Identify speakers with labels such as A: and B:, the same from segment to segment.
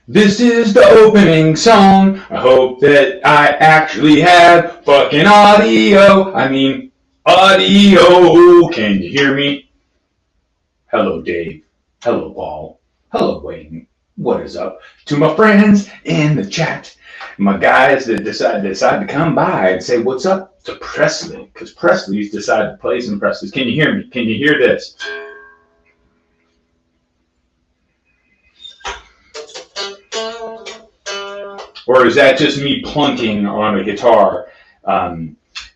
A: This is the opening song. I hope that I actually have fucking audio. Audio. Can you hear me? Hello, Dave. Hello, Paul. Hello, Wayne. What is up? To my friends in the chat, my guys that decide to come by and say what's up to Pressley, because Presley's decided to play some Presleys. Can you hear me? Can you hear this? Or is that just me plunking on a guitar?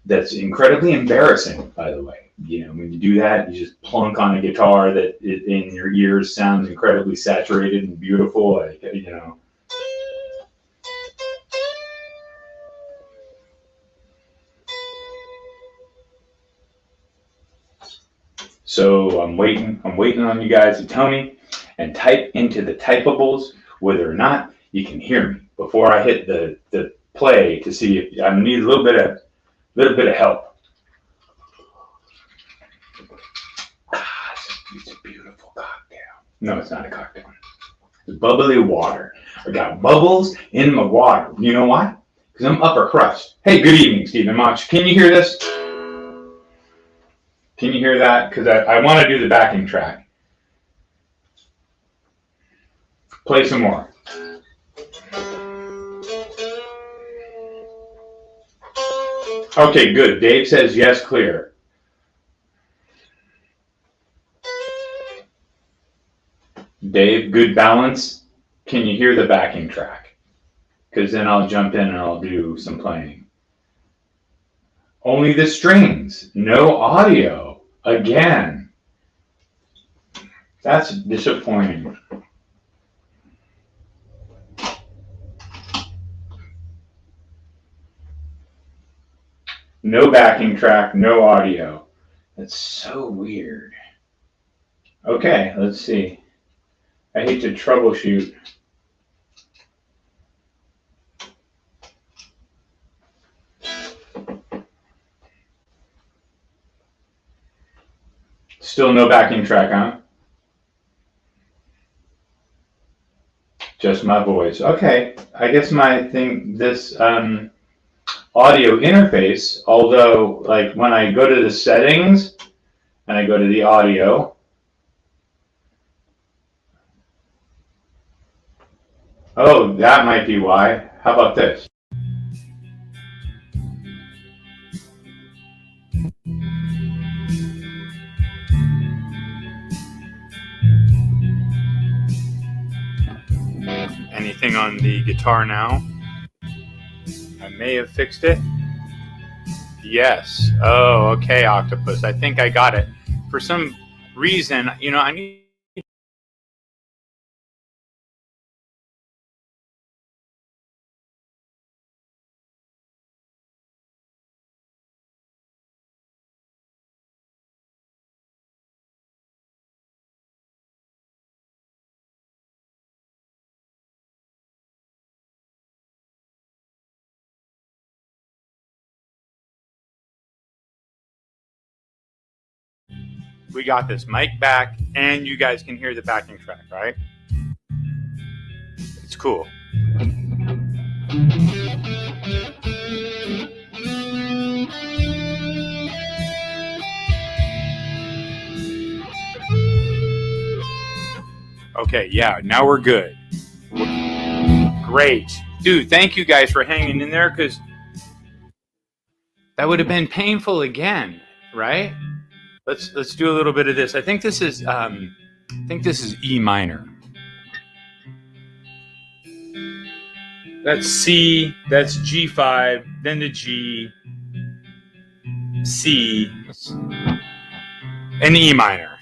A: That's incredibly embarrassing, by the way. You know, when you do that, you just plunk on a guitar that in your ears sounds incredibly saturated and beautiful. Like, you know. So I'm waiting on you guys to tell me and type into the typables whether or not you can hear me before I hit the play to see if I need a little bit of help. It's a beautiful cocktail. No, it's not a cocktail. It's bubbly water. I got bubbles in my water. You know why? Because I'm upper crust. Hey, good evening, Stephen Mach. Can you hear this? Can you hear that? Because I want to do the backing track. Play some more. Okay, good. Dave says yes, clear. Dave, good balance. Can you hear the backing track? Because then I'll jump in and I'll do some playing. Only the strings, no audio. Again. That's disappointing. No backing track, no audio. That's so weird. Okay, let's see. I hate to troubleshoot. Still no backing track, huh? Just my voice. Okay, I guess this audio interface, although like when I go to the settings and I go to the audio, oh, that might be why. How about this? Anything on the guitar now? I may have fixed it. Yes. Oh, okay, Octopus. I think I got it. For some reason, you know, I need. We got this mic back, and you guys can hear the backing track, right? It's cool. Okay, yeah, now we're good. Great. Dude, thank you guys for hanging in there, because that would have been painful again, right? Let's do a little bit of this. I think this is E minor. That's C, that's G5, then the G, C, and E minor.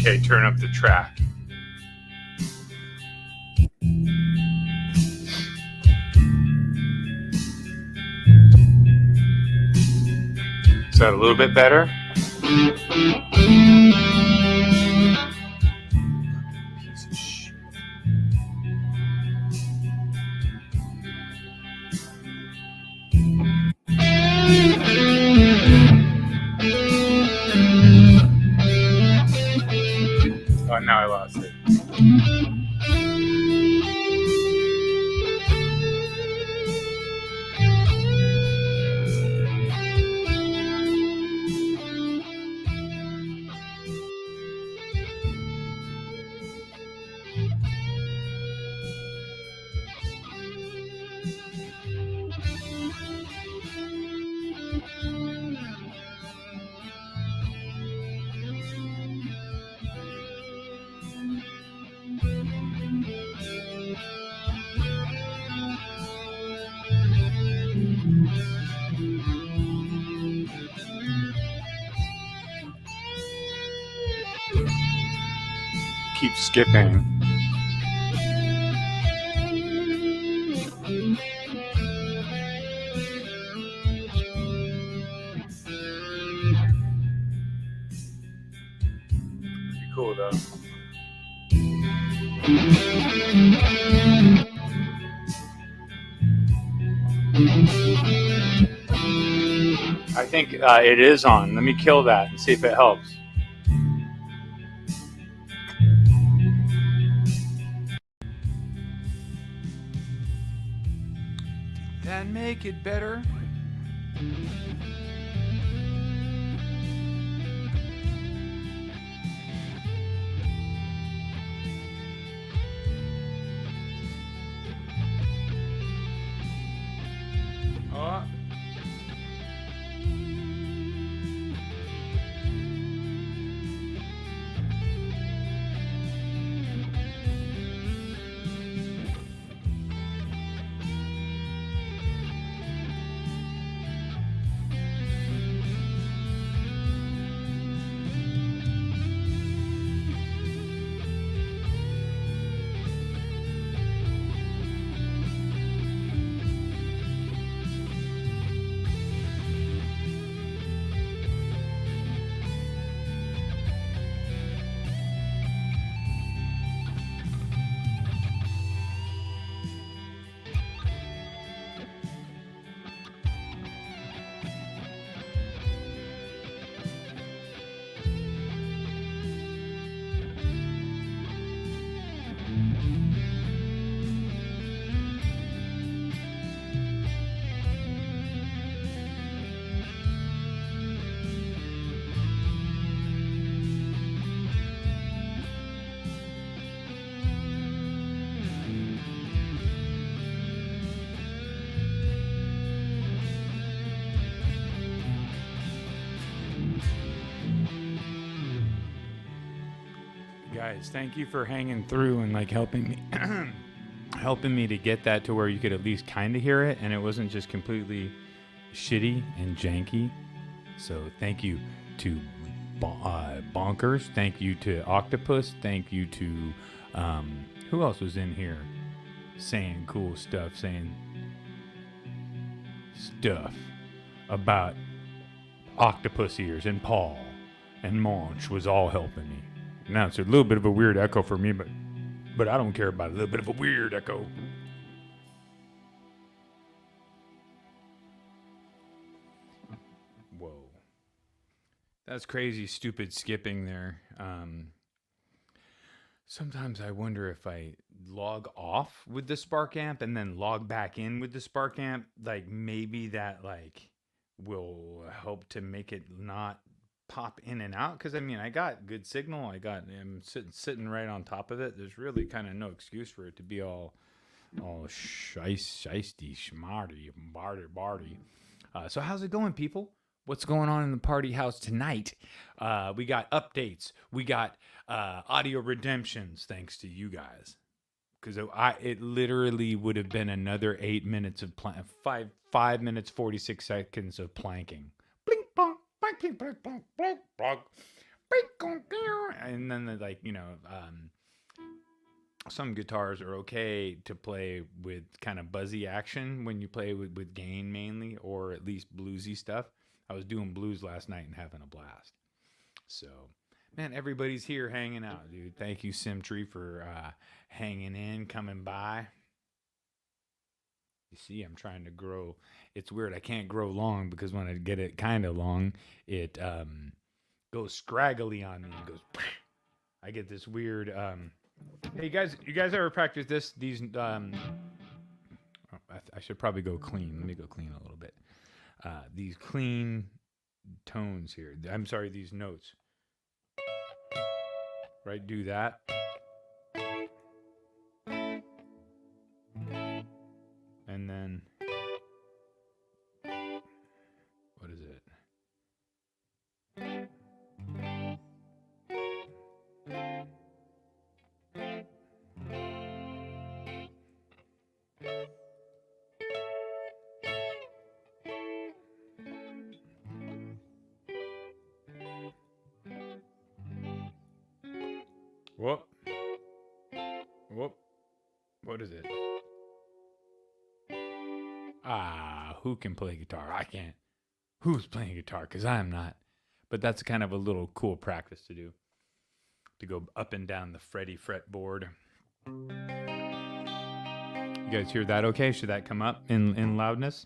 A: Okay, turn up the track. Is that a little bit better? Piece of shit. Oh, now I lost it. Keep skipping. Pretty cool though. I think it is on. Let me kill that and see if it helps. Did that make it better? Oh. Guys, thank you for hanging through and like helping me helping me to get that to where you could at least kind of hear it and it wasn't just completely shitty and janky. So thank you to Bonkers, thank you to Octopus, thank you to who else was in here saying cool stuff, saying stuff about octopus ears, and Paul and Monch was all helping me. Now it's a little bit of a weird echo for me, but I don't care about a little bit of a weird echo. Whoa. That's crazy, stupid skipping there. Sometimes I wonder if I log off with the Spark amp and then log back in with the Spark amp, like maybe that like will help to make it not pop in and out, because I mean I got good signal. I'm sitting right on top of it. There's really kind of no excuse for it to be all shiesty schmarty barty. So how's it going, people? What's going on in the party house tonight? We got updates. We got audio redemptions, thanks to you guys. Because it literally would have been another 8 minutes of 5 minutes 46 seconds of planking. Blink, bonk.
B: and then some guitars are okay to play with kind of buzzy action when you play with gain mainly, or at least bluesy stuff. I was doing blues last night and having a blast. So, man, everybody's here hanging out, dude. Thank you, Simtree, for hanging in, coming by. You see, I'm trying to grow. It's weird. I can't grow long because when I get it kind of long, it goes scraggly on me. It goes. I get this weird. Hey guys, you guys ever practice this? These. I should probably go clean. Let me go clean a little bit. These clean tones here. I'm sorry, these notes. Right, do that. And then, what is it? Whoop. Whoop. What is it? Who can play guitar? I can't. Who's playing guitar? Because I'm not. But that's kind of a little cool practice to do. To go up and down the fretty fretboard. You guys hear that okay? Should that come up in loudness?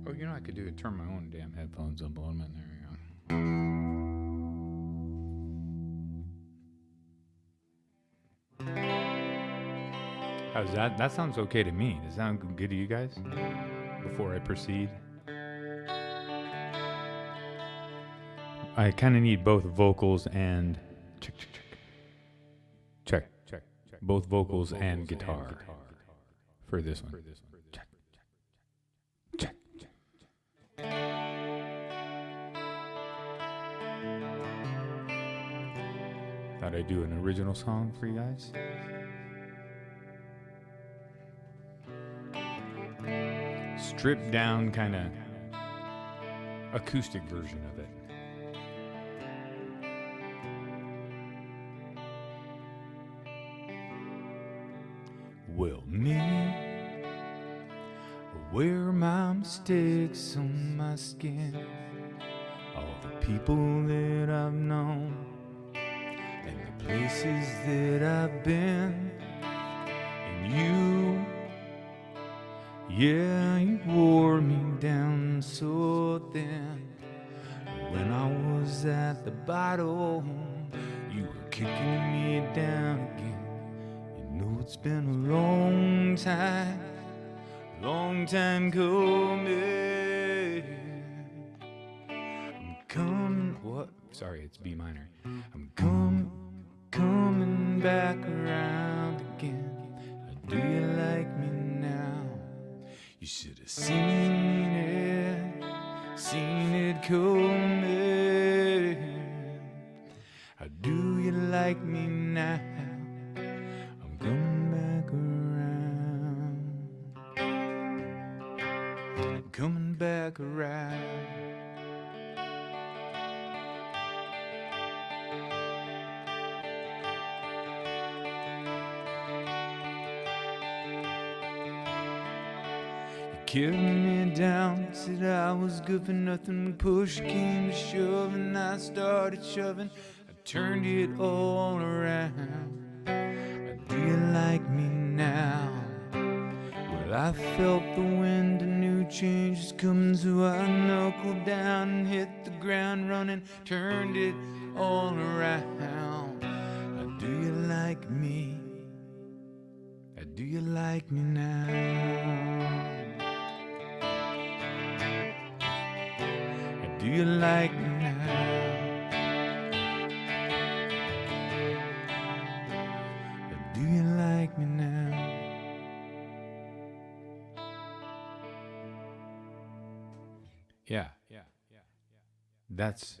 B: Oh, you know I could do it. Turn my own damn headphones up a little bit. There we go. How's that? That sounds okay to me. Does that sound good to you guys? Before I proceed, I kind of need both vocals and check. Both vocals and guitar for this one. Check. Thought I'd do an original song for you guys. Stripped down kind of acoustic version of it. Well, me, wear my mistakes on my skin. All the people that I've known and the places that I've been. And you, yeah, you wore me down so thin. When I was at the bottom, you were kicking me down again. You know it's been a long time coming. I'm coming, what? Sorry, it's B minor. I'm coming back around again. Do you like me now? You should have seen it coming. How do you like me now? I'm coming back around. I'm coming back around. Carried me down, said I was good for nothing. When push came to shove and I started shoving, I turned it all around. Do you like me now? Well, I felt the wind, a new change is coming, so I knuckled down and hit the ground running, turned it all around. Do you like me? Do you like me now? Do you like me now? Do you like me now? Yeah. That's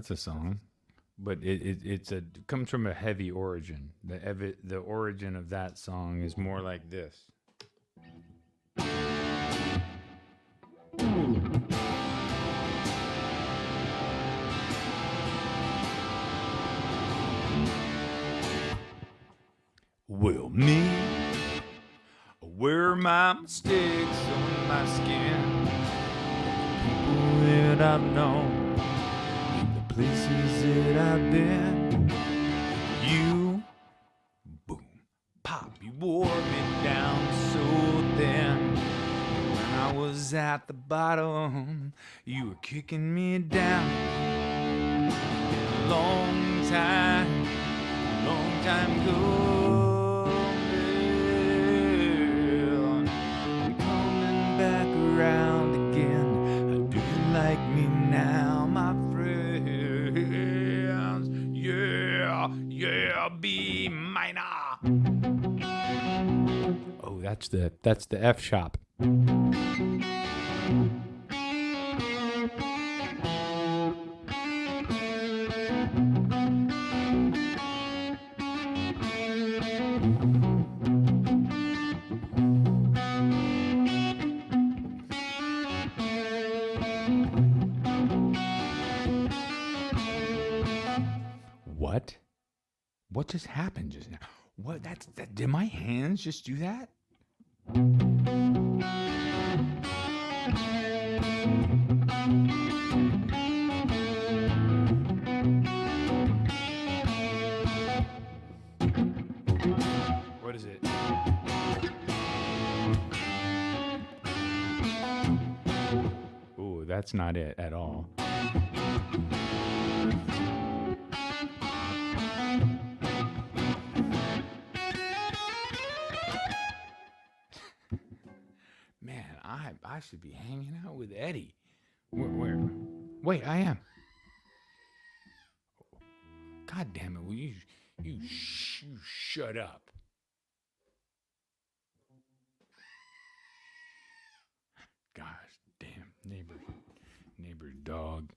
B: a song, but it comes from a heavy origin. The origin of that song is more like this. me, where my mistakes on my skin, people that I've known, the places that I've been. You, boom, pop, you wore me down so thin. When I was at the bottom, you were kicking me down. Long time coming. I'm coming back around again. How do you like me now, my friends? Yeah, B minor. Oh, that's the F sharp. What? What just happened just now? What? Did my hands just do that? What is it? Ooh, that's not it at all. Man, I should be hanging out with Eddie. Where? Wait, I am. God damn it! Will you shut up? Gosh damn, neighbor dog,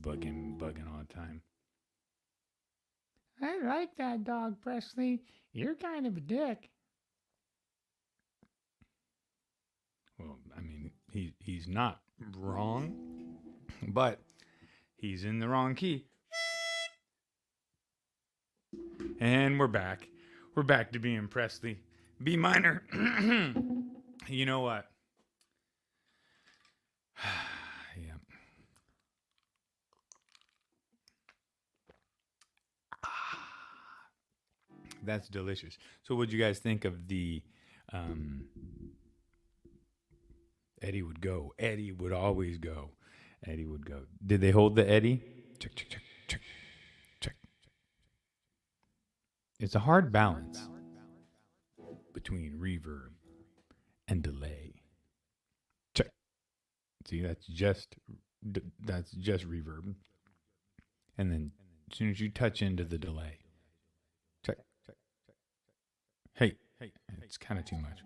B: bugging all the time. I like that dog, Pressley. You're kind of a dick. Well, I mean, he's not wrong, but he's in the wrong key. And we're back. We're back to being Pressley. B minor. You know what? Yeah. That's delicious. So what'd you guys think of the Eddie would go. Eddie would always go. Eddie would go. Did they hold the Eddie? Check, check, check, check, check. It's a hard balance between reverb and delay. Check. See, that's just reverb. And then as soon as you touch into the delay, check. Hey, it's kind of too much.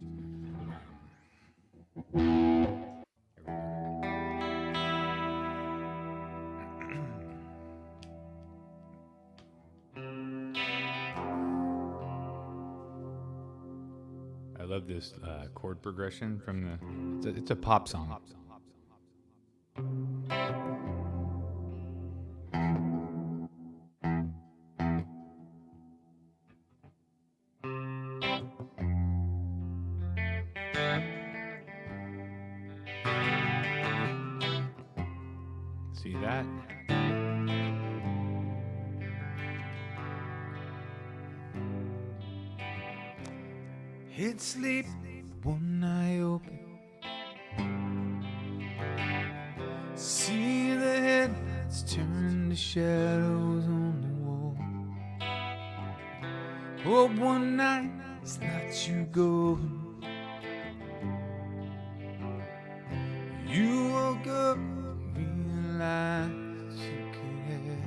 B: I love this chord progression from it's a pop song. See that? Hit sleep, one eye open. See the headlights turn to shadows on the wall. Hope one night it's not you going. You woke up and realized you could have.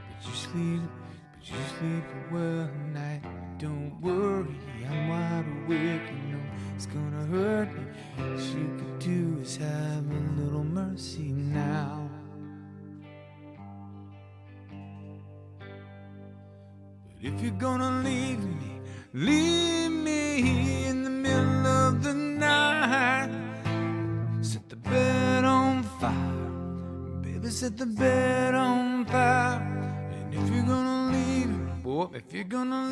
B: But you sleep well tonight. Don't worry, I'm wide awake. You know it's gonna hurt me. All she could do is have a little mercy now. But if you're gonna leave me in the middle of the night. Set the bed on fire, baby, set the bed on fire. And if you're gonna leave me, boy, If you're gonna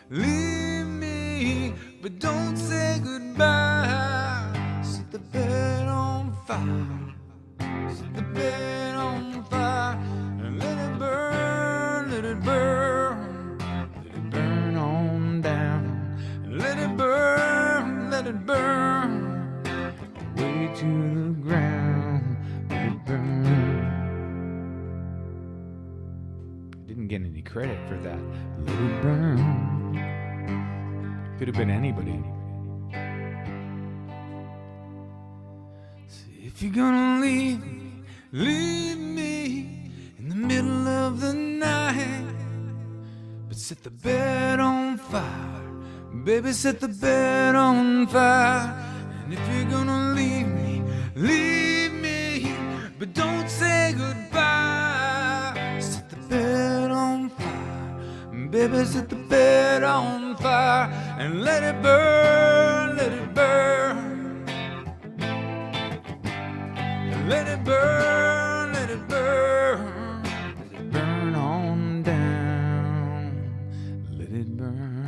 B: leave me, but don't say goodbye. Set the bed on fire. Set the bed on fire. And let it burn, let it burn. Let it burn on down. Let it burn, let it burn. Way to the ground. Let it burn. Didn't get any credit for that. Let it burn. Could have been anybody. See, if you're gonna leave me in the middle of the night. But set the bed on fire. Baby, set the bed on fire. And if you're gonna leave me, but don't say goodbye. Set the bed on fire. Baby, set the bed on fire. And let it burn, let it burn. Let it burn, let it burn. Let it burn on down. Let it burn.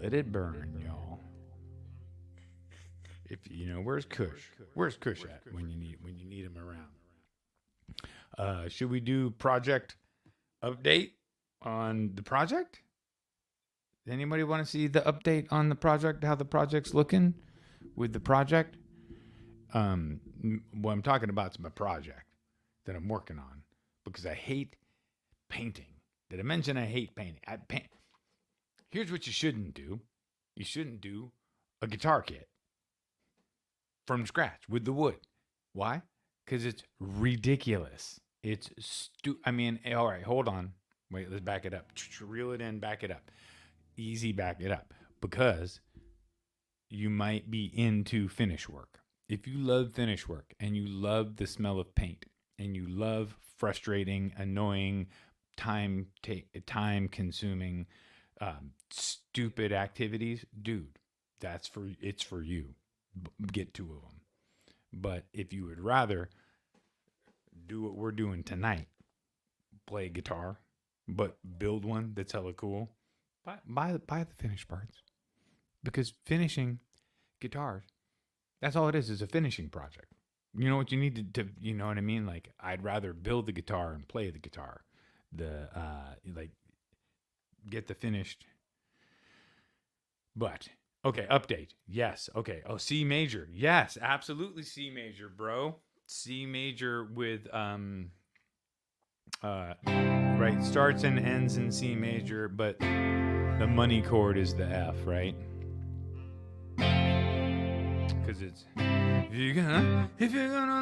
B: Let it burn, y'all. If you know, where's Kush? Where's Kush at when you need him around? Should we do project update on the project? Anybody want to see the update on the project? How the project's looking with the project? What I'm talking about is my project that I'm working on because I hate painting. Did I mention I hate painting? Here's what you shouldn't do. You shouldn't do a guitar kit from scratch with the wood. Why? Because it's ridiculous. It's I mean, all right, hold on. Wait, let's back it up. Reel it in, back it up. Easy, back it up. Because you might be into finish work. If you love finish work and you love the smell of paint and you love frustrating, annoying, time-consuming, stupid activities, dude, it's for you. Get 2 of them. But if you would rather do what we're doing tonight, play guitar, but build one that's hella cool, buy the finished parts. Because finishing guitars, that's all it is a finishing project. You know what you need to you know what I mean? Like, I'd rather build the guitar and play the guitar. Get the finished. But okay, update. Yes. Okay. Oh, C major. Yes, absolutely C major, bro. C major with right, starts and ends in C major, but the money chord is the F, right? Because it's if you're gonna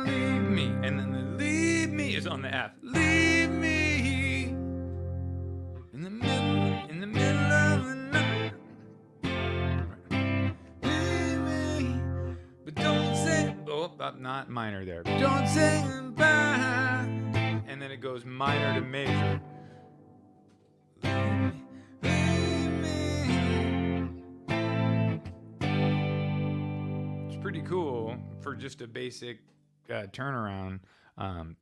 B: leave me, and then the leave me is on the F. Leave me in the middle of the night. Leave me, but don't say not minor there. Don't say goodbye. And then it goes minor to major. Leave me. It's pretty cool for just a basic turnaround.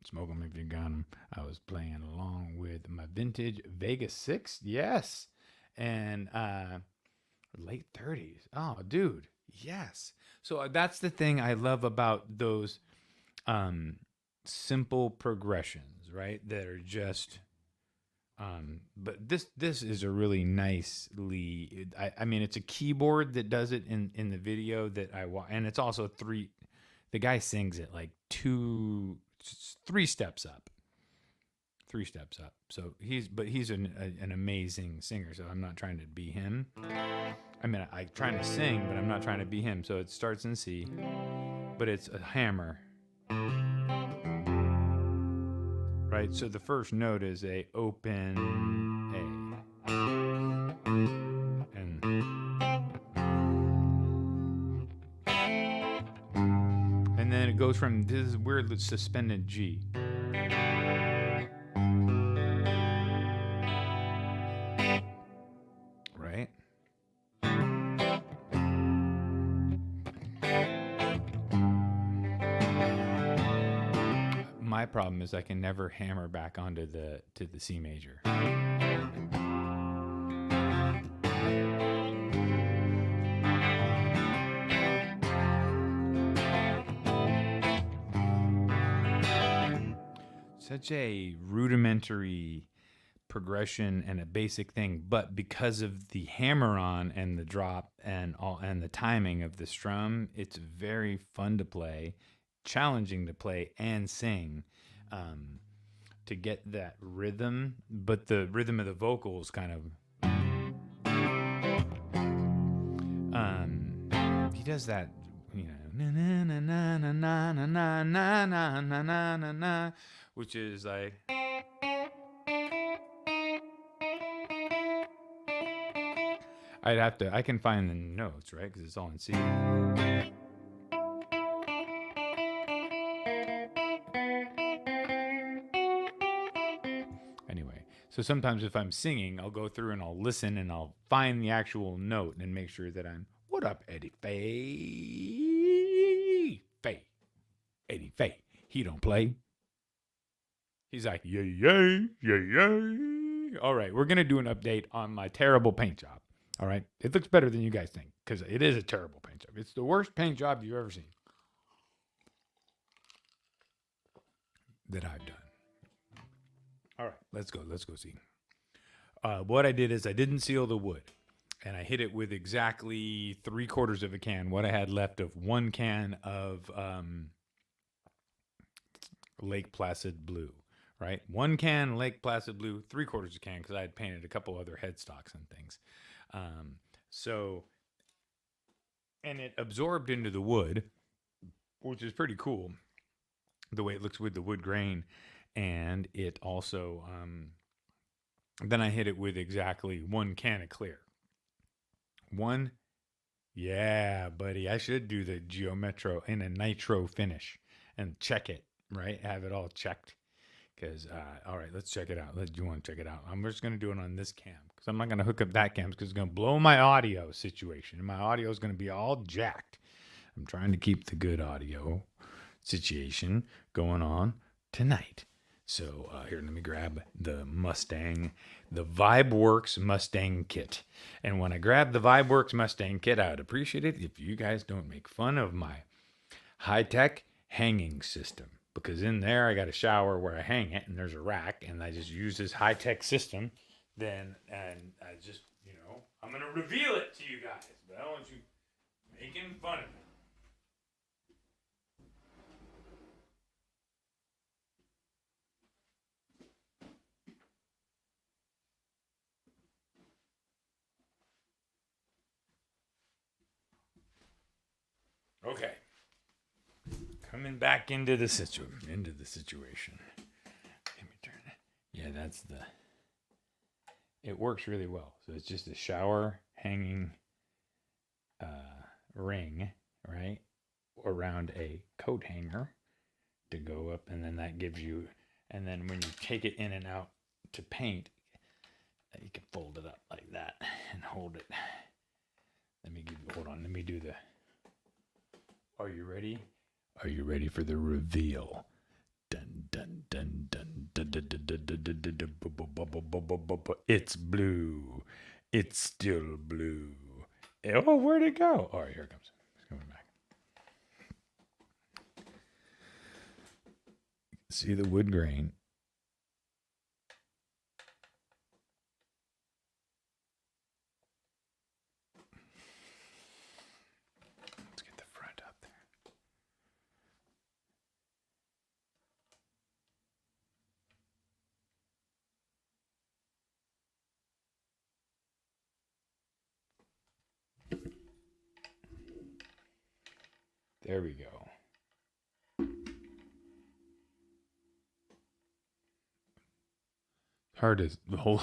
B: Smoke 'em if you got 'em. I was playing along with my vintage Vegas 6. Yes. And late 30s. Oh, dude. Yes. So that's the thing I love about those simple progressions, right? That are just but this is a really nicely I mean, it's a keyboard that does it in the video that I watch, and it's also the guy sings it like 3 steps up. 3 steps up. So he's an amazing singer, so I'm not trying to be him. I mean, I'm trying to sing, but I'm not trying to be him. So it starts in C, but it's a hammer. Right? So the first note is a open A. And then it goes from this weird suspended G. Right? my problem is I can never hammer back onto the C major. Such a rudimentary progression and a basic thing, but because of the hammer on and the drop and the timing of the strum, it's very fun to play, challenging to play and sing, to get that rhythm. But the rhythm of the vocals kind of he does that, na na na na na na na na na na na na, which is like. I can find the notes, right? Because it's all in C. Anyway, so sometimes if I'm singing, I'll go through and I'll listen and I'll find the actual note and make sure that I'm, what up, Eddie Faye? Eddie Faye. He don't play. He's like, yay, yay, yay, yay. All right, we're going to do an update on my terrible paint job. All right. It looks better than you guys think because it is a terrible paint job. It's the worst paint job you've ever seen that I've done. All right. Let's go see. What I did is I didn't seal the wood and I hit it with exactly 3/4 of a can. What I had left of 1 can of Lake Placid Blue, right? 1 can Lake Placid Blue, 3/4 a can because I had painted a couple other headstocks and things. And it absorbed into the wood, which is pretty cool, the way it looks with the wood grain. And it also, then I hit it with exactly 1 can of clear. Yeah, buddy, I should do the Geometro in a nitro finish and check it, right? Have it all checked. Because, all right, let's check it out. Do you want to check it out? I'm just going to do it on this cam. Because I'm not going to hook up that cam because it's going to blow my audio situation. And my audio is going to be all jacked. I'm trying to keep the good audio situation going on tonight. So here, let me grab the Mustang, the VibeWorks Mustang kit. And when I grab the VibeWorks Mustang kit, I would appreciate it if you guys don't make fun of my high-tech hanging system. Because in there, I got a shower where I hang it, and there's a rack, and I just use this high-tech system. And I just, I'm going to reveal it to you guys, but I don't want you making fun of it. Okay. Coming back into the situation. Let me turn it. Yeah, it works really well. So it's just a shower hanging ring, right, around a coat hanger to go up, and then that gives you, and then when you take it in and out to paint, you can fold it up like that and hold it. Hold on, let me do the, are you ready? Are you ready for the reveal? Dun dun dun dun dun dun dun dun dun dun dun. It's blue. It's still blue. Oh, where'd it go? All right, here it comes. It's coming back. See the wood grain. Let's get the front up there. There we go. Hard as the whole.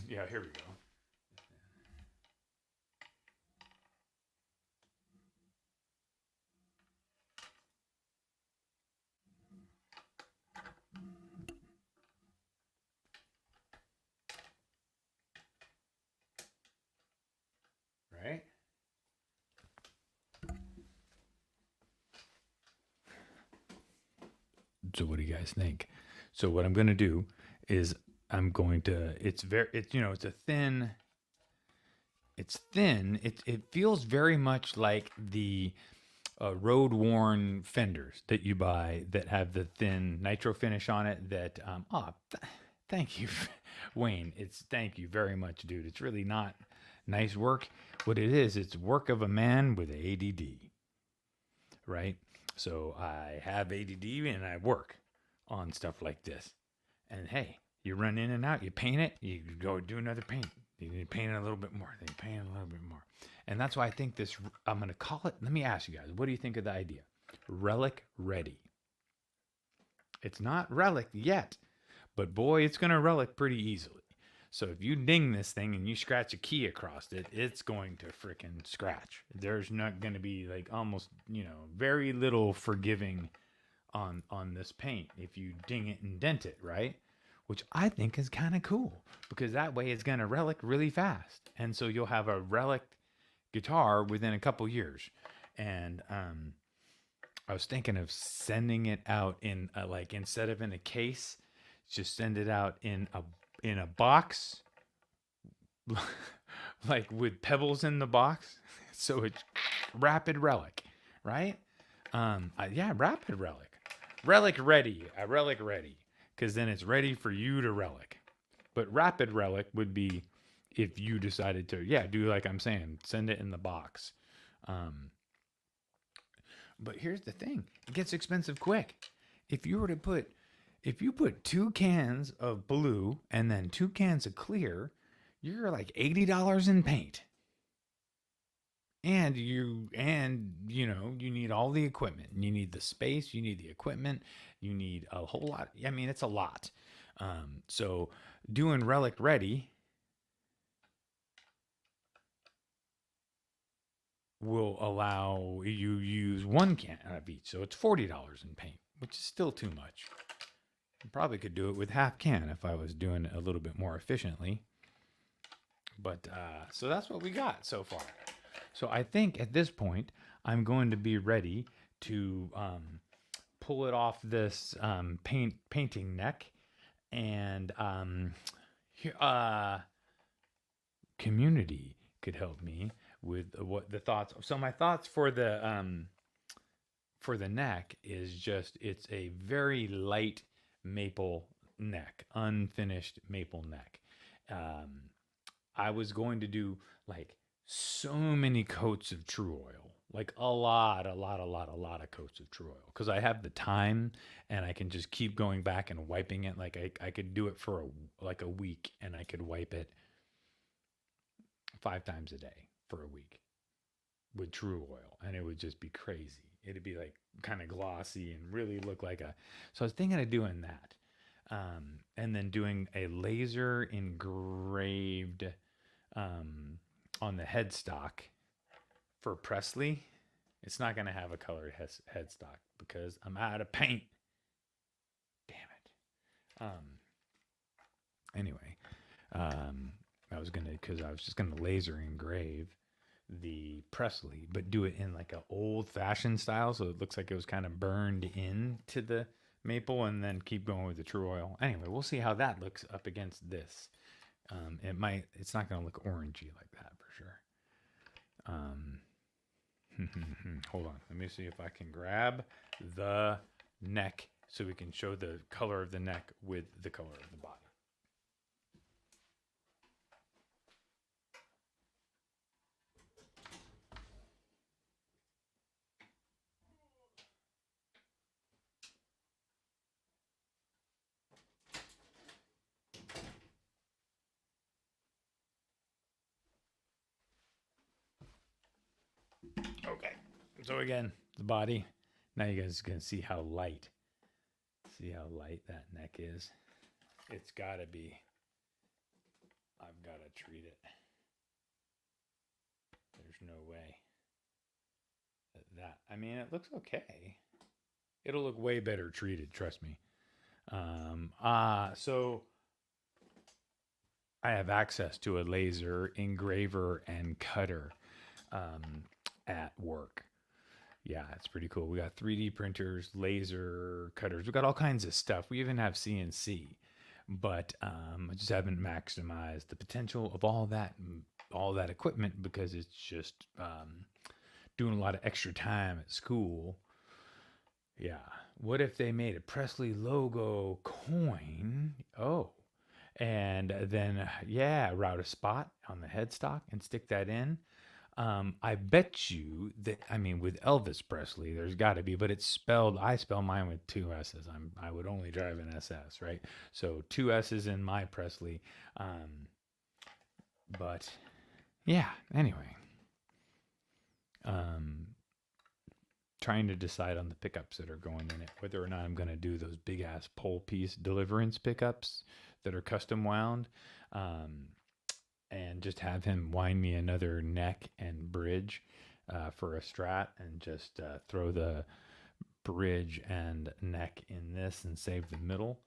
B: Yeah, here we go. Right? So what do you guys think? So what I'm going to do is I'm going to, it's it's a thin, it's thin. It feels very much like the road worn fenders that you buy that have the thin nitro finish on it that, thank you, Wayne. Thank you very much, dude. It's really not nice work. What it is, it's work of a man with ADD, right? So I have ADD and I work on stuff like this. And hey, you run in and out, you paint it, you go do another paint. You paint it a little bit more, then you paint it a little bit more. And that's why I think this, I'm going to call it, let me ask you guys, what do you think of the idea? Relic ready. It's not relic yet, but boy, it's going to relic pretty easily. So if you ding this thing and you scratch a key across it, it's going to freaking scratch. There's not going to be like almost, very little forgiving on this paint if you ding it and dent it, right? Which I think is kind of cool because that way it's going to relic really fast. And so you'll have a relic guitar within a couple years. And I was thinking of sending it out in like, instead of in a case, just send it out in a box, like with pebbles in the box. So it's rapid relic, right? Rapid relic ready, a relic ready, because then it's ready for you to relic. But rapid relic would be if you decided to, do like I'm saying, send it in the box. But here's the thing, it gets expensive quick. If you put 2 cans of blue and then 2 cans of clear, you're like $80 in paint. And you need all the equipment. You need the space, you need the equipment, you need a whole lot. I mean, it's a lot. So doing relic ready will allow you use 1 can of each. So it's $40 in paint, which is still too much. I probably could do it with half can if I was doing it a little bit more efficiently. But so that's what we got so far. So I think at this point, I'm going to be ready to pull it off this painting neck. And community could help me with what the thoughts. So my thoughts for the neck is just, it's a very light maple neck, unfinished maple neck. I was going to do like so many coats of True Oil, like a lot of coats of True Oil, because I have the time and I can just keep going back and wiping it. Like I could do it for a week and I could wipe it 5 times a day for a week with True Oil, and it would just be crazy. It'd be like kind of glossy and really look like so I was thinking of doing that. And then doing a laser engraved on the headstock for Pressley. It's not going to have a colored headstock because I'm out of paint. Damn it. Anyway, I was just going to laser engrave the Pressley, but do it in like an old fashioned style. So it looks like it was kind of burned into the maple, and then keep going with the True Oil. Anyway, we'll see how that looks up against this. It's not going to look orangey like that for sure. Hold on. Let me see if I can grab the neck so we can show the color of the neck with the color of the body. Okay, so again, the body. Now you guys can see how light that neck is. It's gotta be. I've gotta treat it. There's no way that. I mean, it looks okay. It'll look way better treated, trust me. So I have access to a laser engraver and cutter at work. Yeah, it's pretty cool. We got 3D printers, laser cutters. We got all kinds of stuff. We even have CNC, but I just haven't maximized the potential of all that equipment because it's just doing a lot of extra time at school. Yeah. What if they made a Pressley logo coin? Oh, and then yeah, route a spot on the headstock and stick that in. I bet you that, I mean, with Elvis Presley, there's got to be, but it's spelled. I spell mine with two S's. I would only drive an SS, right? So two S's in my Presley. But yeah. Anyway, um, trying to decide on the pickups that are going in it, whether or not I'm going to do those big ass pole piece deliverance pickups that are custom wound. And just have him wind me another neck and bridge for a strat and just throw the bridge and neck in this and save the middle.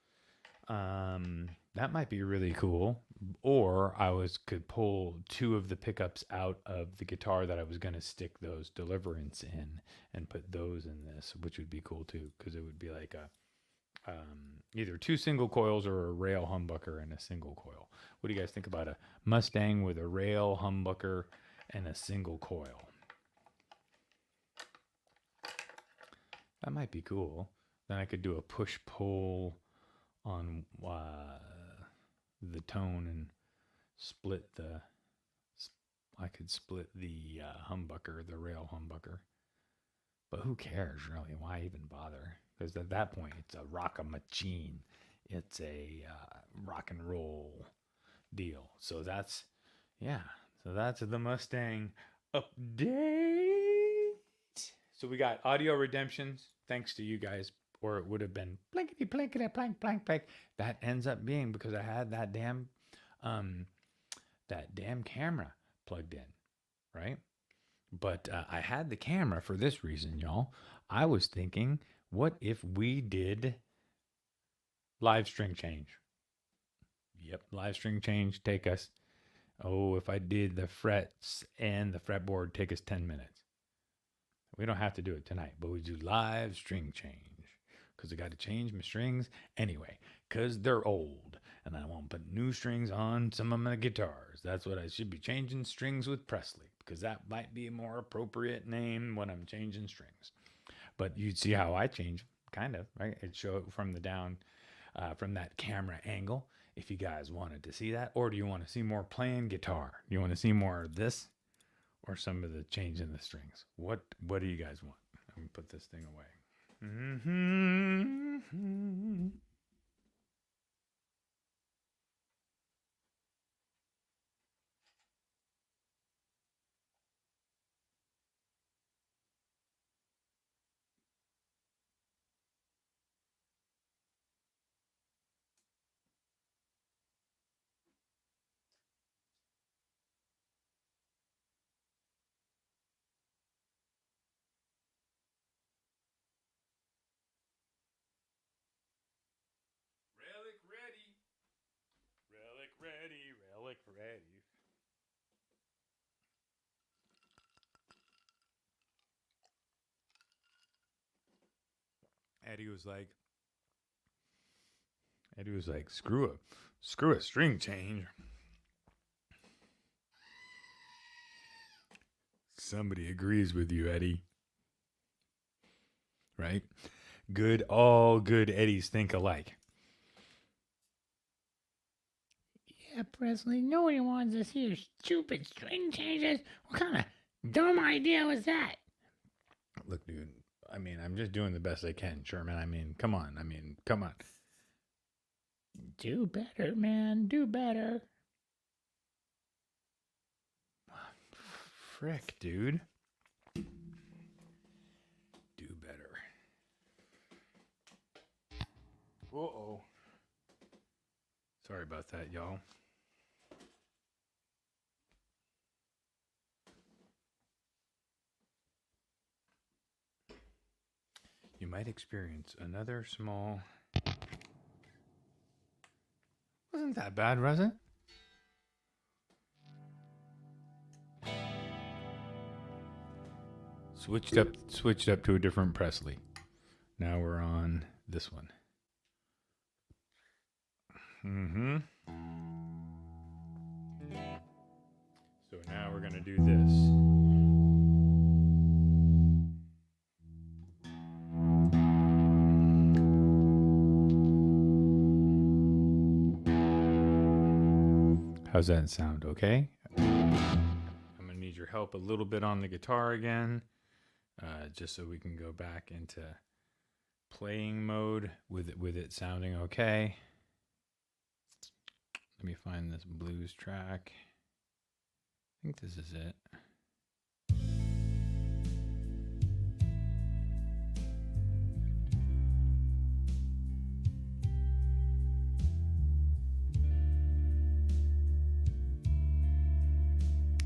B: That might be really cool. Or could pull two of the pickups out of the guitar that I was going to stick those deliverance in and put those in this, which would be cool too, because it would be like a either two single coils or a rail humbucker and a single coil. What do you guys think about a Mustang with a rail humbucker and a single coil? That might be cool. Then I could do a push-pull on the tone and split the. I could split the humbucker, the rail humbucker. But who cares, really? Why even bother? Because at that point, it's a rock-a-machine. It's a rock and roll deal. So that's, yeah. So that's the Mustang update. So we got audio redemptions, thanks to you guys, or it would have been blankety blankety blank blank blank. That ends up being because I had that damn camera plugged in, right? But I had the camera for this reason, y'all. I was thinking, what if we did live string change? Yep, live string change take us. Oh, if I did the frets and the fretboard, take us 10 minutes. We don't have to do it tonight, but we do live string change because I got to change my strings anyway because they're old and I want to put new strings on some of my guitars. That's what I should be changing strings with Pressley because that might be a more appropriate name when I'm changing strings. But you'd see how I change, kind of, right? It'd show it from the down, from that camera angle if you guys wanted to see that. Or do you want to see more playing guitar? Do you want to see more of this or some of the change in the strings? What do you guys want? I'm going to put this thing away. Mm-hmm. Relic ready. Relic ready. Relic ready. Eddie was like, screw a string change. Somebody agrees with you, Eddie. Right? All good Eddies think alike.
C: Yeah, Presley, nobody wants to see your stupid string changes. What kind of dumb idea was that?
B: Look, dude, I mean, I'm just doing the best I can, Sherman. I mean, come on. Come on.
C: Do better, man. Do better.
B: Frick, dude. Do better. Uh-oh. Sorry about that, y'all. You might experience another small... Wasn't that bad, was it? Switched up to a different Pressley. Now we're on this one. So now we're gonna do this. How's that sound? Okay. I'm gonna need your help a little bit on the guitar again, just so we can go back into playing mode with it sounding okay. Let me find this blues track. I think this is it.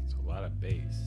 B: It's a lot of bass.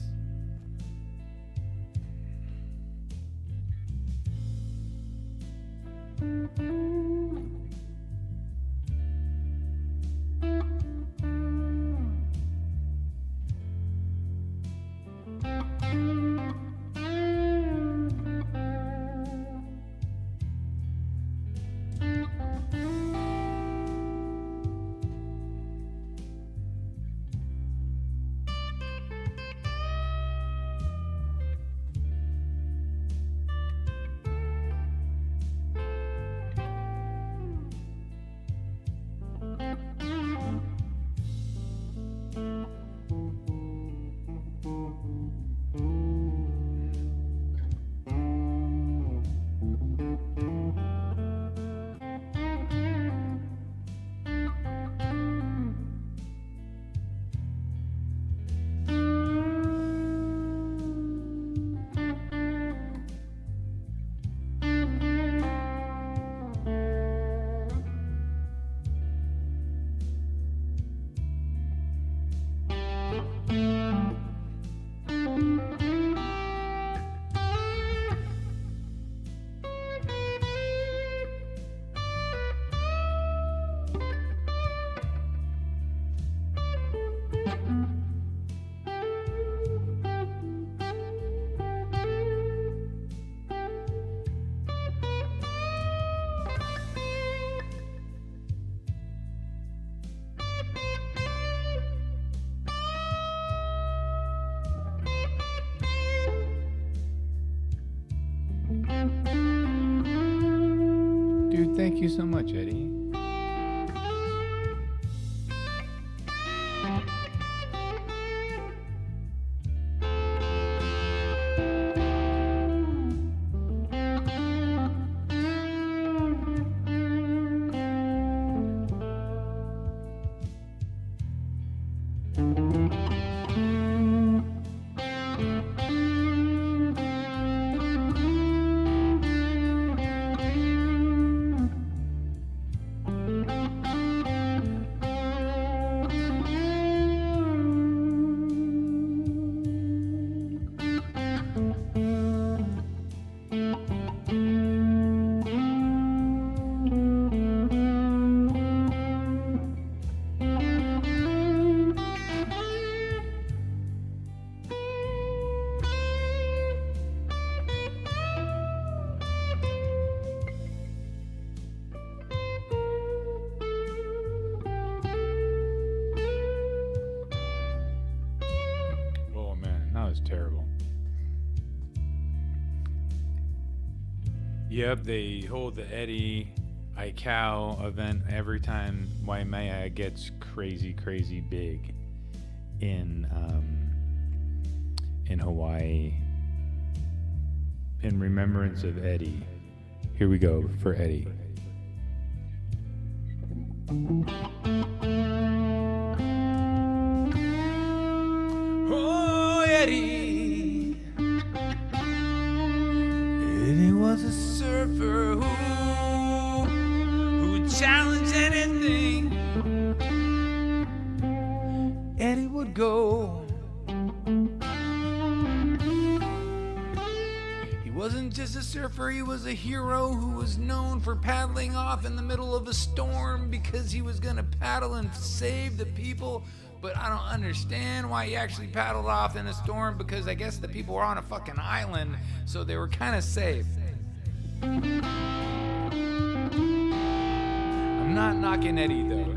B: Dude, thank you so much, Eddie. Was terrible. Yep, they hold the Eddie iCow event every time Waimea gets crazy big in Hawaii in remembrance of Eddie. Here we go for Eddie. Eddie was a surfer who would challenge anything. Eddie would go. He wasn't just a surfer, he was a hero who was known for paddling off in the middle of a storm because he was gonna paddle and save the people but I don't understand why he actually paddled off in a storm, because I guess the people were on a fucking island, so they were kind of safe. I'm not knocking Eddie though.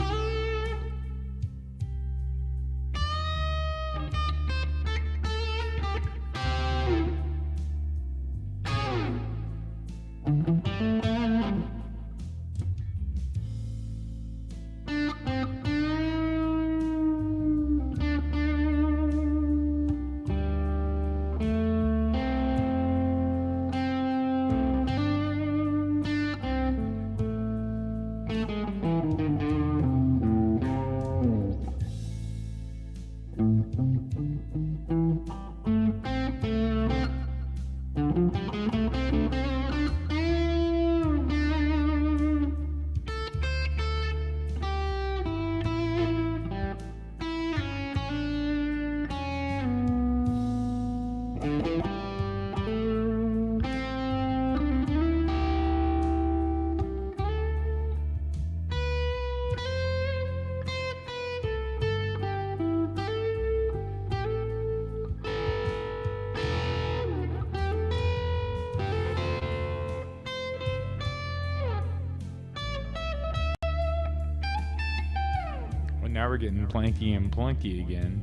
B: Now we're getting planky and plunky again.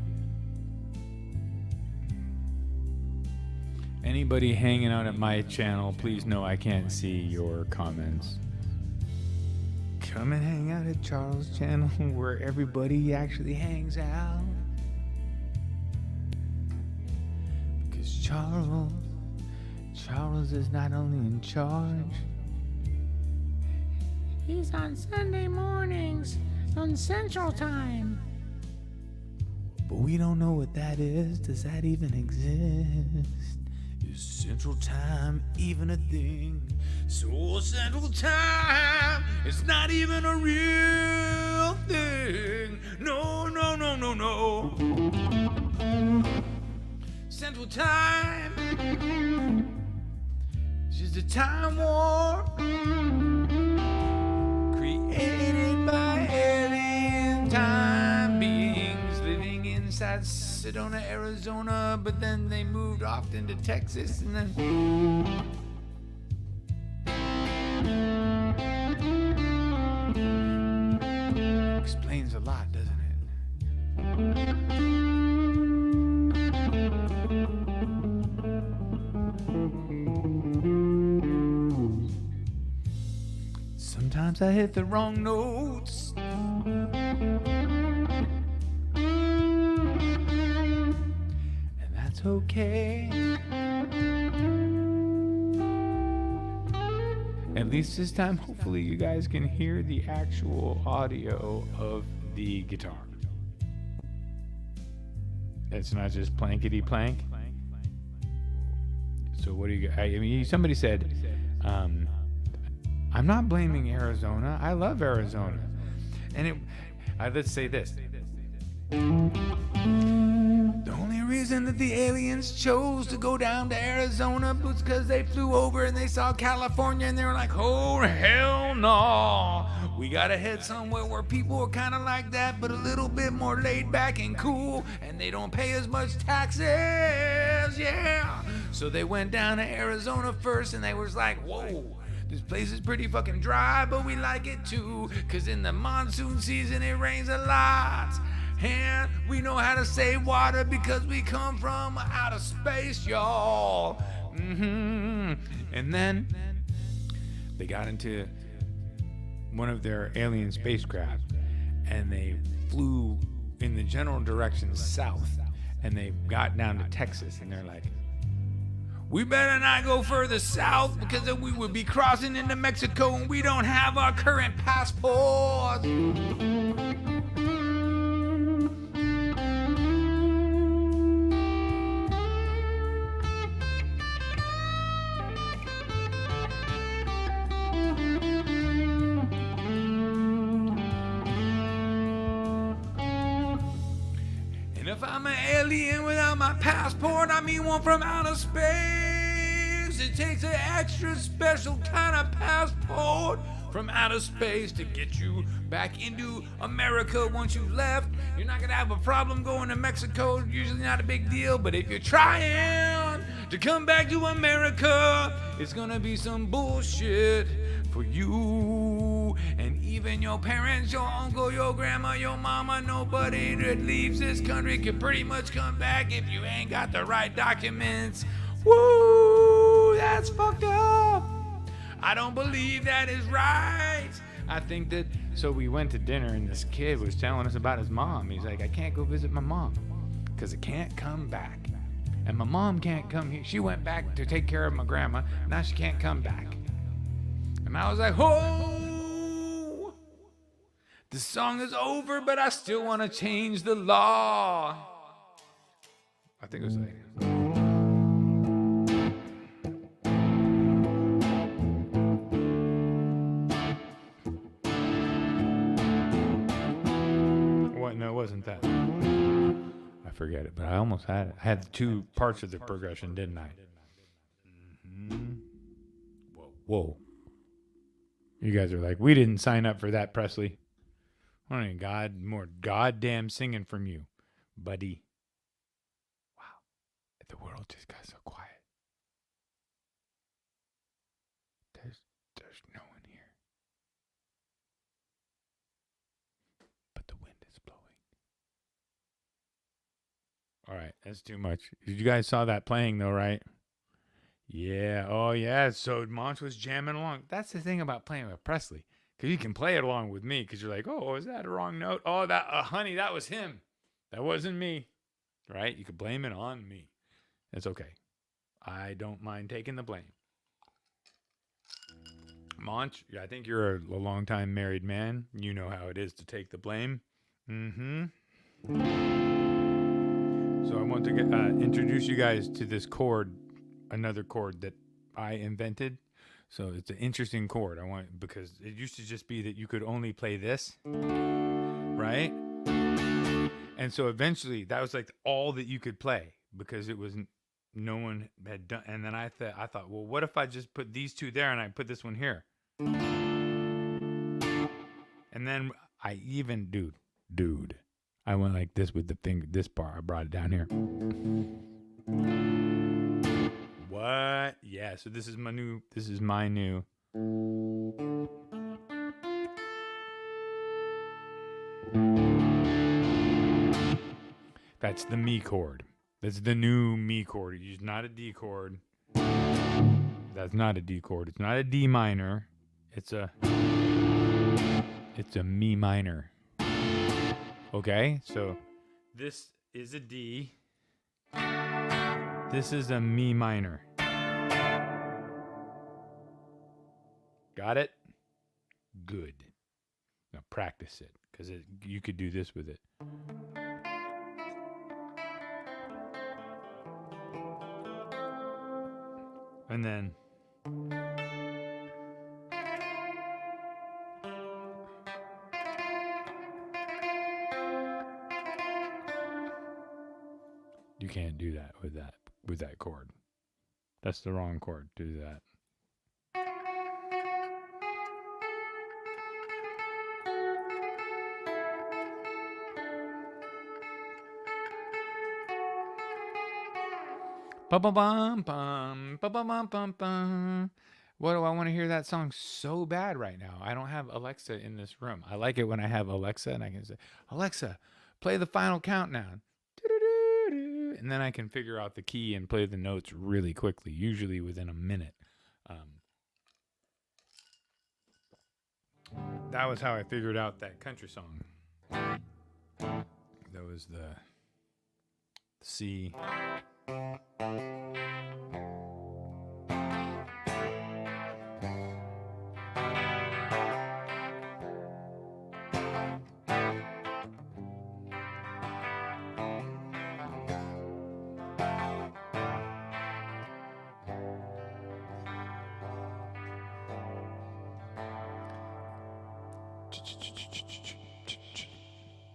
B: Anybody hanging out at my channel, please know I can't see your comments. Come and hang out at Charles' channel where everybody actually hangs out. Because Charles is not only in charge,
C: He's on Sunday mornings on Central Time.
B: but we don't know what that is. Does that even exist? Is Central Time even a thing? So Central Time, it's not even a real thing. No, no, no, no, no. Central Time, it's just a time war created by alien time beings living inside Sedona, Arizona, but then they moved off into Texas, and then explains a lot, doesn't it? Sometimes I hit the wrong notes. And that's okay. At least this time, hopefully you guys can hear the actual audio of the guitar. It's not just plankety plank. So what do you? I mean, somebody said, I'm not blaming Arizona. I love Arizona, and let's say this. The only reason that the aliens chose to go down to Arizona was because they flew over and they saw California and they were like, oh, hell no. We gotta head somewhere where people are kind of like that, but a little bit more laid back and cool, and they don't pay as much taxes, yeah. So they went down to Arizona first, and they was like, whoa, this place is pretty fucking dry, but we like it too, because in the monsoon season it rains a lot. And we know how to save water because we come from outer space, y'all. And then they got into one of their alien spacecraft, and they flew in the general direction south, and they got down to Texas, and they're like, we better not go further south because then we would be crossing into Mexico and we don't have our current passport. If I'm an alien without my passport, I mean one from outer space. It takes an extra special kind of passport from outer space to get you back into America. Once you left, you're not gonna have a problem going to Mexico. Usually not a big deal, but if you're trying to come back to America, it's gonna be some bullshit for you and even your parents, your uncle, your grandma, your mama. Nobody that leaves this country can pretty much come back if you ain't got the right documents. Woo, that's fucked up. I don't believe that is right. I think that. So we went to dinner and this kid was telling us about his mom. He's like, I can't go visit my mom because I can't come back. And my mom can't come here. She went back to take care of my grandma. Now she can't come back. And I was like, oh, the song is over, but I still want to change the law. I think it was like, what? No, it wasn't that. I forget it, but I almost had it. I had the two parts of the progression, didn't I? Mm-hmm. Whoa. You guys are like, we didn't sign up for that, Pressley. I ain't more goddamn singing from you, buddy. Wow. The world just got so quiet. There's no one here. But the wind is blowing. All right, that's too much. You guys saw that playing though, right? Yeah. Oh, yeah. So Monch was jamming along. That's the thing about playing with Pressley, because you can play it along with me. Because you're like, oh, is that a wrong note? Oh, that, honey, that was him. That wasn't me. Right? You could blame it on me. It's okay. I don't mind taking the blame. Monch, I think you're a long-time married man. You know how it is to take the blame. Mm-hmm. So I want to introduce you guys to this chord. Another chord that I invented. So it's an interesting chord. Because it used to just be that you could only play this, right? And so eventually that was like all that you could play, because it was no one had done. And then I thought, well, what if I just put these two there and I put this one here? And then I even, dude, I went like this with the finger, this bar. I brought it down here. What? Yeah, so this is my new. That's the mi chord. That's the new mi chord. It's not a D chord. That's not a D chord. It's not a D minor. It's a mi minor. Okay, so this is a D. This is a mi minor. Got it? Good. Now practice it, because you could do this with it. And then you can't do that with that chord. That's the wrong chord to do that. Ba-ba-bum-bum, ba-ba-bum-bum-bum. What do I want to hear that song so bad right now? I don't have Alexa in this room. I like it when I have Alexa and I can say, Alexa, play the final countdown. And then I can figure out the key and play the notes really quickly, usually within a minute. That was how I figured out that country song. That was the C.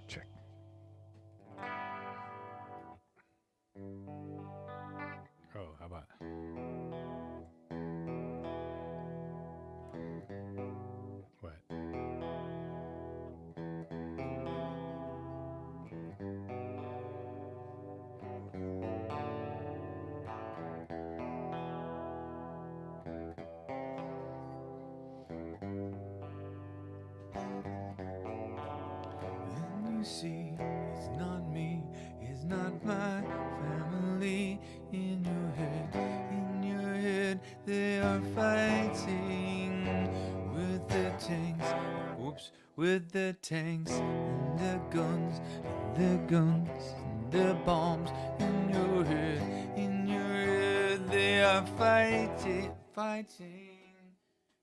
B: Check. Oh, how about? see, it's not me, it's not my family. In your head, they are fighting with their tanks. Whoops, with their tanks and their guns and their guns and their bombs. In your head, they are fighting.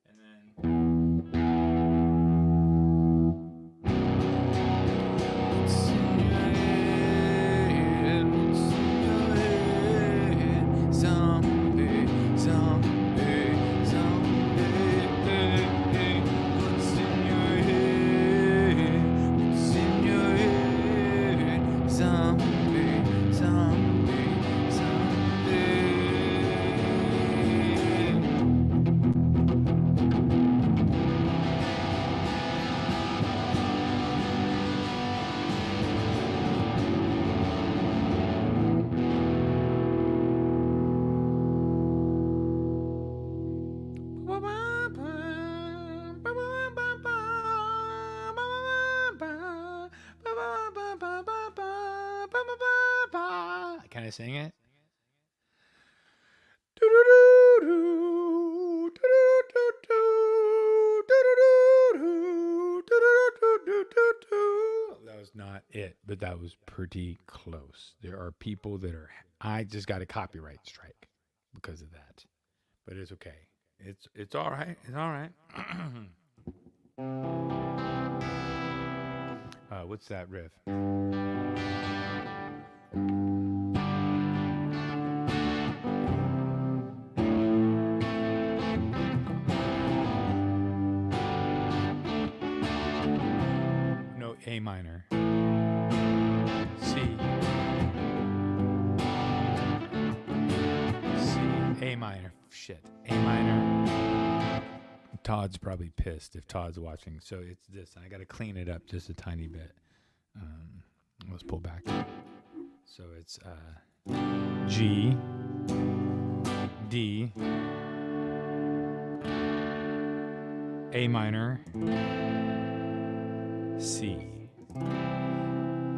B: And then what's in your head? What's in your head? Zombie, zombie, zombie. What's in your head? What's in your head? Zombie, zombie, zombie. Can I sing it? That was not it, but that was pretty close. There are people that are. I just got a copyright strike because of that, but it's okay. It's all right. It's all right. What's that riff? No, A minor. C. A minor. Shit. A minor. Todd's probably pissed if Todd's watching. So it's this. I got to clean it up just a tiny bit. Let's pull back. So it's G, D, A minor, C.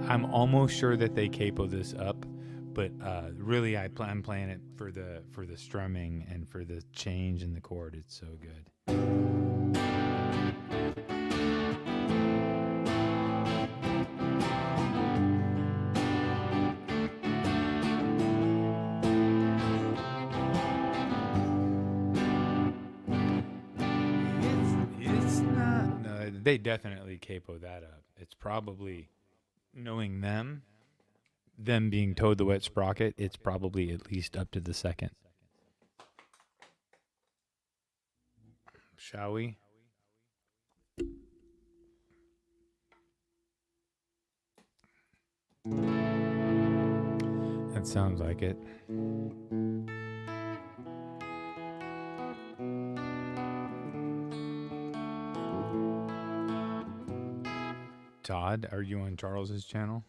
B: I'm almost sure that they capo this up, but really I'm playing it for the strumming and for the change in the chord. It's so good. It's not. No, they definitely capo that up. It's probably, knowing them being Toad the Wet Sprocket, it's probably at least up to the second. Shall we? That sounds like it. Todd, are you on Charles's channel?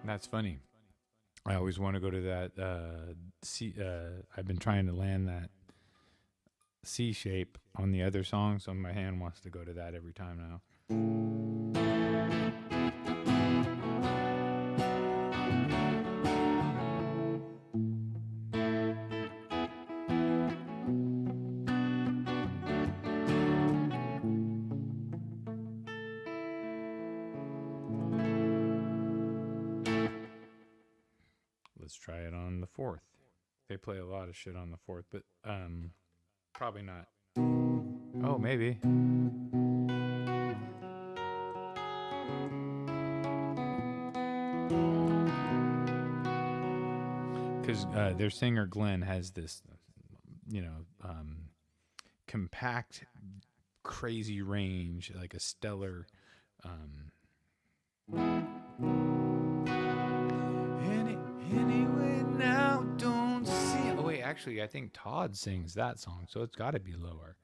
B: That's funny. I always want to go to that C. I've been trying to land that C shape on the other song, so my hand wants to go to that every time now. Let's try it on the fourth. They play a lot of shit on the fourth, but probably not. Oh, maybe. Because their singer Glenn has this, compact, crazy range, like a stellar. Anyway, now don't see. Oh wait, actually, I think Todd sings that song, so it's got to be lower.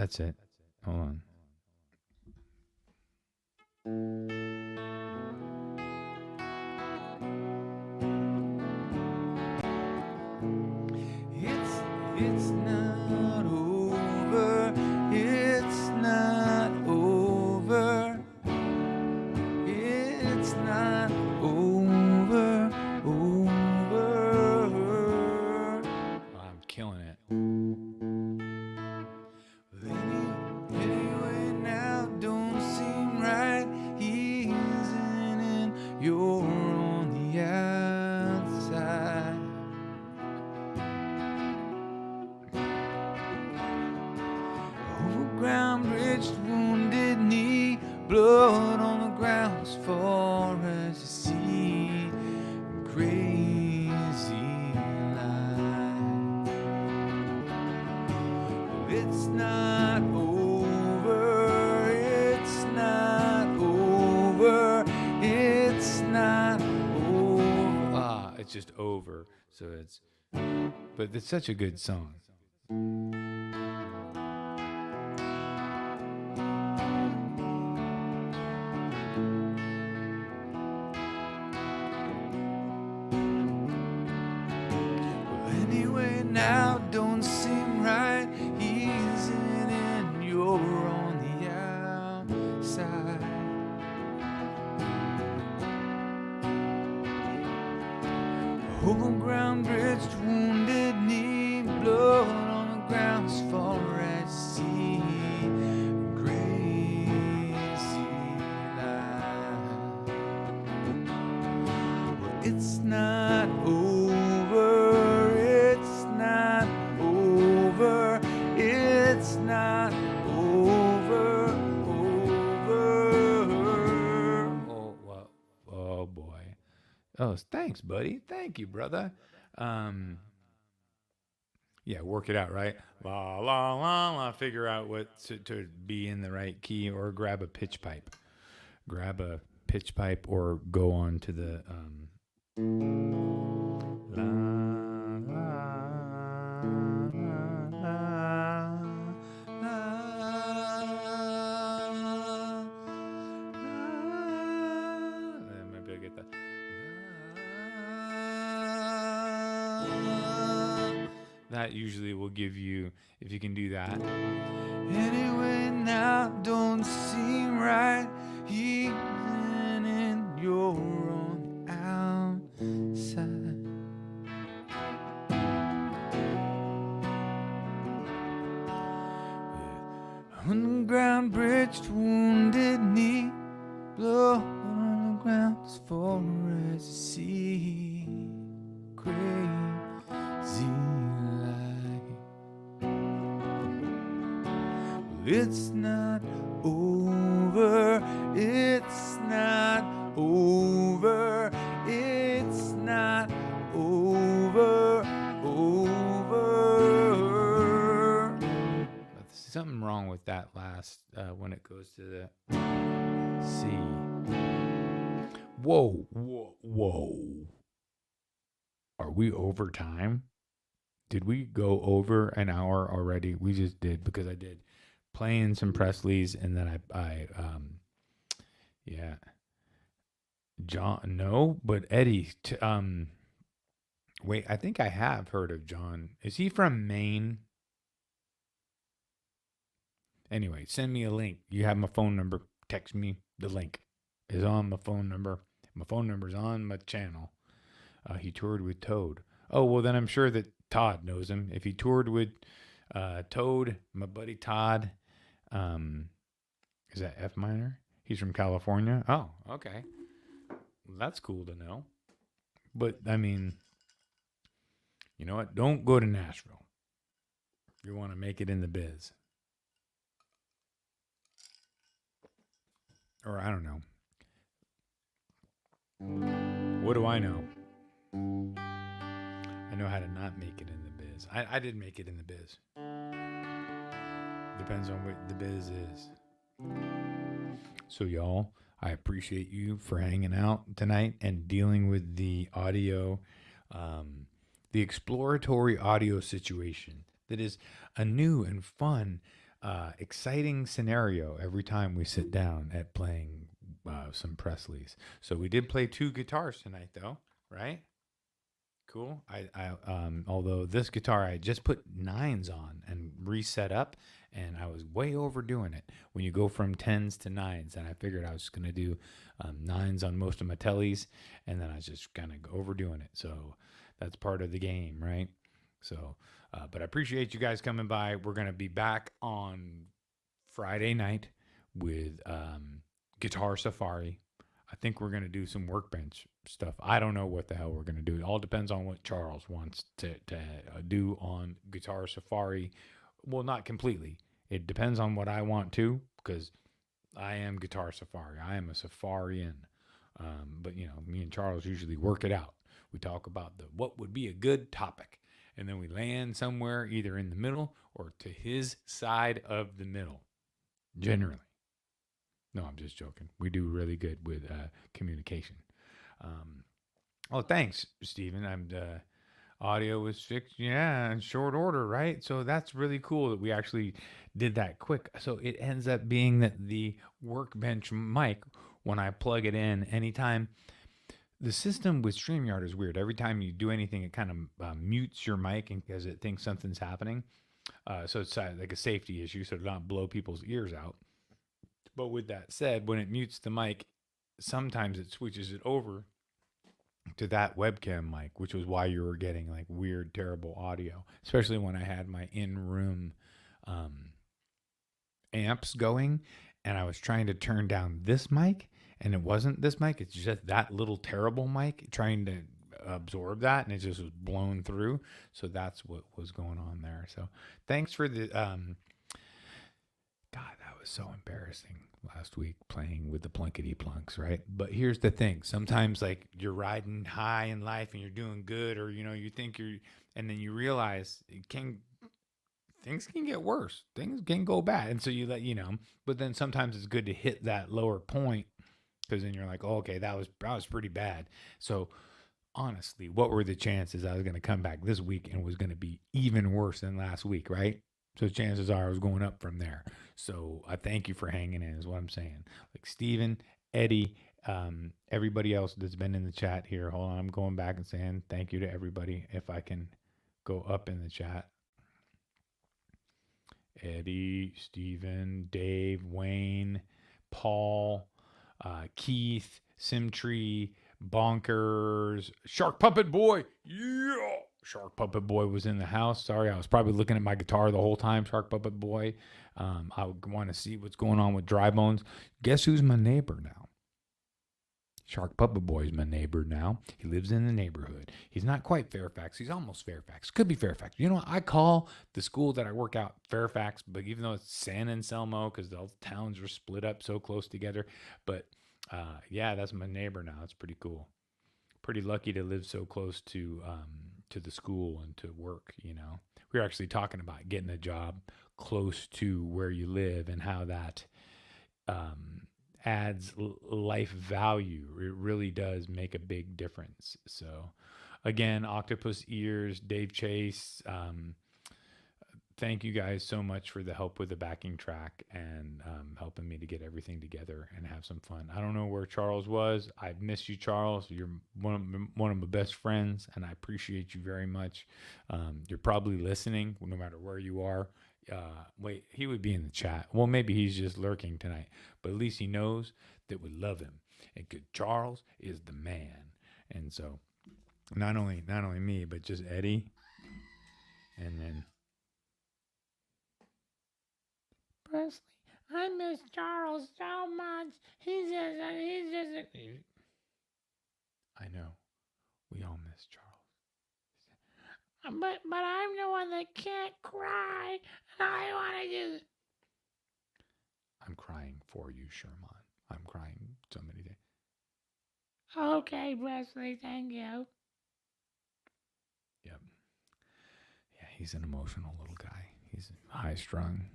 B: That's it. Hold on. It's not over. It's not over. It's not over. I'm killing it. Anyway, now don't seem right. He's in, you're on the outside. Overground bridge, wounded knee, blood on the ground as far as you see. Crazy life. It's not over. It's not over. It's not over. It's just over. So it's, but it's such a good song. Anyway, now don't seem right. He's in and you're on the outside. Overground bridge, wounded knee, blood on the ground as far as see. Crazy life. Well, it's not over. It's not over. It's not over. Oh, well, oh boy. Oh, thanks, buddy. Thank you, brother. Yeah, work it out, right? La la la la. Figure out what to be in the right key, or grab a pitch pipe. Grab a pitch pipe, or go on to the la la la la. Maybe I'll get that. That usually will give you, if you can do that. Anyway, now don't seem right. He's in and you're on outside. Underground bridge, wounded knee, blood on the ground as far as you see. Crazy life. It's not over. It's not over. It's not over. But there's something wrong with that last when it goes to the C. Whoa, whoa, whoa. Are we over time? Did we go over an hour already? We just did, because I did playing some Presleys, and then I yeah. John, no, but Eddie, wait, I think I have heard of John. Is he from Maine? Anyway, send me a link. You have my phone number. Text me. The link is on my phone number. My phone number's on my channel. He toured with Toad. Oh, well, then I'm sure that Todd knows him. If he toured with Toad, my buddy Todd, is that F minor? He's from California. Oh, okay. Well, that's cool to know. But, I mean, you know what? Don't go to Nashville. You want to make it in the biz. Or I don't know. What do I know? I know how to not make it in the biz. I did make it in the biz. Depends on what the biz is. So y'all, I appreciate you for hanging out tonight and dealing with the audio, the exploratory audio situation that is a new and fun exciting scenario every time we sit down at playing some Presleys. So we did play 2 guitars tonight, though, right? Cool. Although this guitar I just put 9s on and reset up, and I was way overdoing it when you go from 10s to 9s, and I figured I was going to do 9s on most of my tellies, and then I was just kind of overdoing it. So that's part of the game, right? So, but I appreciate you guys coming by. We're going to be back on Friday night with Guitar Safari. I think we're going to do some workbench stuff. I don't know what the hell we're going to do. It all depends on what Charles wants to do on Guitar Safari. Well, not completely. It depends on what I want to, because I am Guitar Safari. I am a Safarian. But, me and Charles usually work it out. We talk about what would be a good topic, and then we land somewhere either in the middle or to his side of the middle, generally. No, I'm just joking. We do really good with communication. Thanks, Stephen. Audio was fixed, in short order, right? So that's really cool that we actually did that quick. So it ends up being that the workbench mic, when I plug it in, anytime the system with StreamYard is weird. Every time you do anything, it kind of mutes your mic because it thinks something's happening. So it's like a safety issue, so to not blow people's ears out. But with that said, when it mutes the mic, sometimes it switches it over to that webcam mic, which was why you were getting like weird, terrible audio, especially when I had my in-room amps going and I was trying to turn down this mic and it wasn't this mic. It's just that little terrible mic trying to absorb that, and it just was blown through. So that's what was going on there. So thanks for the God, that was so embarrassing last week playing with the plunkety plunks, right? But here's the thing. Sometimes like you're riding high in life and you're doing good, or you think and then you realize things can get worse. Things can go bad. And so but then sometimes it's good to hit that lower point, because then you're like, oh, okay, that was pretty bad. So honestly, what were the chances I was going to come back this week and was going to be even worse than last week, right? So chances are I was going up from there. So I thank you for hanging in, is what I'm saying. Like Steven, Eddie, everybody else that's been in the chat here. Hold on, I'm going back and saying thank you to everybody. If I can go up in the chat. Eddie, Steven, Dave, Wayne, Paul, Keith, Simtree, Bonkers, Shark Puppet Boy. Yeah. Shark Puppet Boy was in the house. Sorry, I was probably looking at my guitar the whole time, Shark Puppet Boy. I want to see what's going on with Dry Bones. Guess who's my neighbor now? Shark Puppet Boy is my neighbor now. He lives in the neighborhood. He's not quite Fairfax. He's almost Fairfax. Could be Fairfax. You know what? I call the school that I work out Fairfax, but even though it's San Anselmo, because all the towns are split up so close together. But yeah, that's my neighbor now. It's pretty cool. Pretty lucky to live so close to the school and to work. We were actually talking about getting a job close to where you live and how that adds life value. It really does make a big difference. So again, Octopus Ears, Dave Chase, thank you guys so much for the help with the backing track and helping me to get everything together and have some fun. I don't know where Charles was. I miss you, Charles. You're one of my best friends, and I appreciate you very much. You're probably listening no matter where you are. Wait, he would be in the chat. Well, maybe he's just lurking tonight, but at least he knows that we love him. And good Charles is the man. And so not only me, but just Eddie, and then
C: Pressley, I miss Charles so much. He's just
B: I know we all miss Charles.
C: But I'm the one that can't cry, and I want to do.
B: I'm crying for you, Sherman. I'm crying so many days.
C: Okay, Pressley, thank you.
B: Yep. Yeah, he's an emotional little guy. He's high-strung,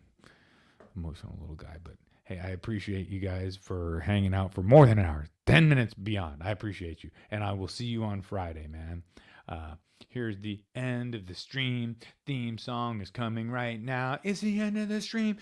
B: emotional little guy. But hey, I appreciate you guys for hanging out for more than an hour, 10 minutes beyond. I appreciate you, and I will see you on Friday, man. Here's the end of the stream. Theme song is coming right now. It's the end of the stream.